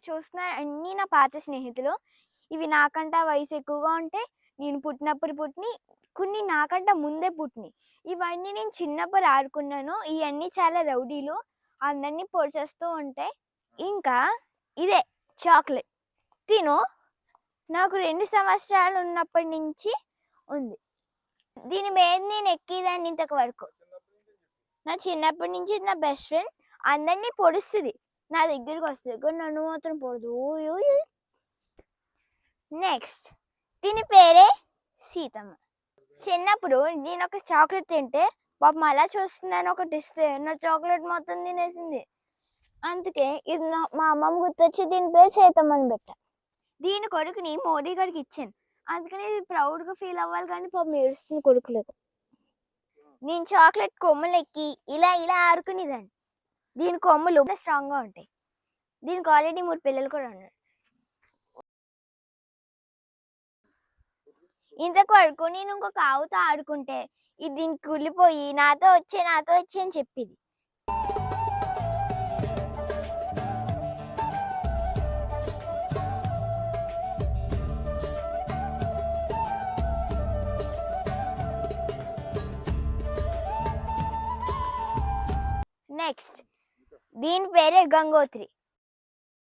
చూస్తున్నారు అన్నీ నా పాత స్నేహితులు. ఇవి నాకంట వయసు ఎక్కువగా ఉంటే నేను పుట్టినప్పుడు పుట్టినయి, కొన్ని నాకంట ముందే పుట్టినయి. ఇవన్నీ నేను చిన్నప్పుడు ఆడుకున్నాను. ఇవన్నీ చాలా రౌడీలు. అందరినీ పొడిచేస్తూ ఉంటాయి. ఇంకా ఇదే చాక్లెట్ తిను. నాకు 2 సంవత్సరాలు ఉన్నప్పటి నుంచి ఉంది. దీని మీద నేను ఎక్కేదాన్ని ఇంతకు వరకు. నా చిన్నప్పటి నుంచి నా బెస్ట్ ఫ్రెండ్. అందరినీ పొడుస్తుంది, నా దగ్గరికి వస్తుంది, కానీ నన్ను మాత్రం పొడదు. నెక్స్ట్ దీని పేరే సీతమ్మ. చిన్నప్పుడు నేను ఒక చాక్లెట్ తింటే పాపం అలా చూస్తుందని ఒకటి ఇస్తే నా చాక్లెట్ మొత్తం తినేసింది. అందుకే ఇది మా అమ్మమ్మ గుర్తొచ్చి దీని పేరు సీతమ్మ అని పెట్టా. దీని కొడుకుని మోడీ గారికి ఇచ్చాను, అందుకని ఇది ప్రౌడ్గా ఫీల్ అవ్వాలి, కానీ పాపం ఏడుస్తుంది కొడుకులేదు. నేను చాక్లెట్ కొమ్ములు ఎక్కి ఇలా ఇలా ఆడుకునేదాన్ని. దీని కొమ్ములు స్ట్రాంగ్గా ఉంటాయి. దీనికి ఆల్రెడీ 3 పిల్లలు కూడా ఉన్నారు. ఇంతకు వరకు నేను ఇంకొక ఆవుతో ఆడుకుంటే ఇది దీనికి కుళ్ళిపోయి నాతో వచ్చే అని చెప్పింది. నెక్స్ట్ దీని పేరే గంగోత్రి.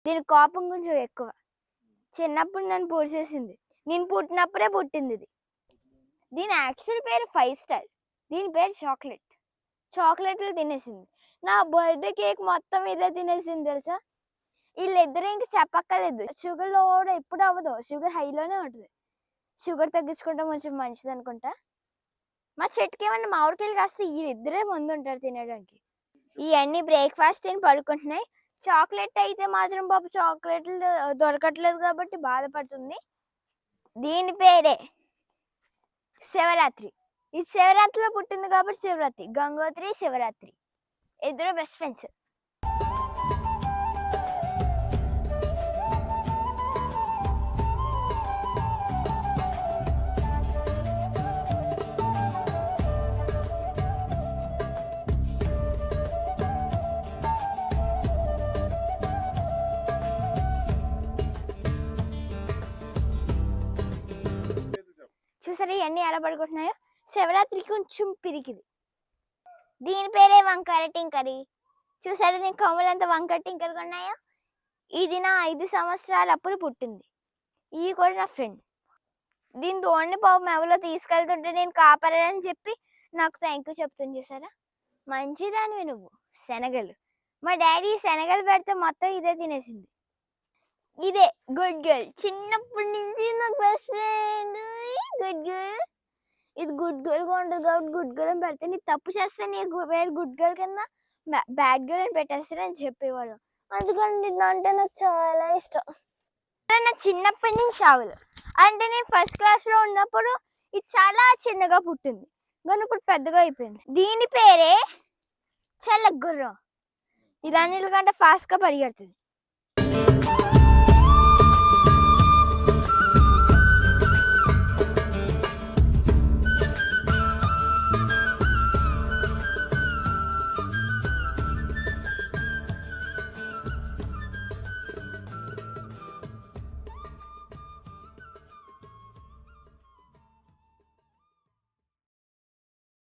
దీని కోపం కొంచెం ఎక్కువ. చిన్నప్పుడు నన్ను పొడిచేసింది. నేను పుట్టినప్పుడే పుట్టింది ఇది. దీని యాక్చువల్ పేరు 5 స్టార్. దీని పేరు చాక్లెట్. చాక్లెట్లు తినేసింది. నా బర్త్డే కేక్ మొత్తం ఇదే తినేసింది తెలుసా. వీళ్ళిద్దరూ ఇంక చెప్పక్కర్లేదు. షుగర్లో కూడా ఎప్పుడు అవ్వదు, షుగర్ హైలోనే ఉంటుంది. షుగర్ తగ్గించుకుంటే కొంచెం మంచిది అనుకుంటా. మా చెట్టుకి ఏమన్నా మామిడికాయలు కాస్తే వీళ్ళిద్దరే ముందు ఉంటారు తినడానికి. ఇవన్నీ బ్రేక్ఫాస్ట్ తిని పడుకుంటున్నాయి. చాక్లెట్ అయితే మాత్రం పాప చాక్లెట్లు దొరకట్లేదు కాబట్టి బాధపడుతుంది. దీని పేరే శివరాత్రి. ఇది శివరాత్రిలో పుట్టింది కాబట్టి శివరాత్రి. గంగోత్రి, శివరాత్రి ఇద్దరు బెస్ట్ ఫ్రెండ్స్. చూసారా ఇవన్నీ ఎలా పడుకుంటున్నాయో. శివరాత్రి కొంచెం పిరికిది. దీని పేరే వంకర టింకరి. చూసారా దీని కొమ్మలంతా వంకర టింకరగా ఉన్నాయో. ఇది నా 5 సంవత్సరాలు అప్పుడు పుట్టింది. ఇది కూడా నా ఫ్రెండ్. దీని తోడిని పాపం ఎవరో తీసుకెళ్తుంటే నేను కాపాడని చెప్పి నాకు థ్యాంక్ యూ చెప్తుంది. చూసారా మంచిదానివి నువ్వు. శనగలు మా డాడీ శనగలు పెడితే మొత్తం ఇదే తినేసింది. ఇదే గుడ్ గర్ల్. చిన్నప్పటి నుంచి నాకు బెస్ట్ ఫ్రెండ్ గుడ్ గర్ల్. ఇది గుడ్ గర్ల్గా ఉంటుంది కాబట్టి గుడ్ గర్ల్ అని పెడితే నీ తప్పు చేస్తే నీకు వేరే గుడ్ గర్ల్ కింద బ్యాడ్ గర్ల్ అని పెట్టేస్తారని చెప్పేవాళ్ళు. అందుకని అంటే నాకు చాలా ఇష్టం. నా చిన్నప్పటి నుంచి ఆవులు అంటే నేను ఫస్ట్ క్లాస్లో ఉన్నప్పుడు ఇది చాలా చిన్నగా పుట్టింది, కానీ ఇప్పుడు పెద్దగా అయిపోయింది. దీని పేరే చల్లగుర్రం. ఇది అన్నిటికంటే ఫాస్ట్గా పరిగెడుతుంది.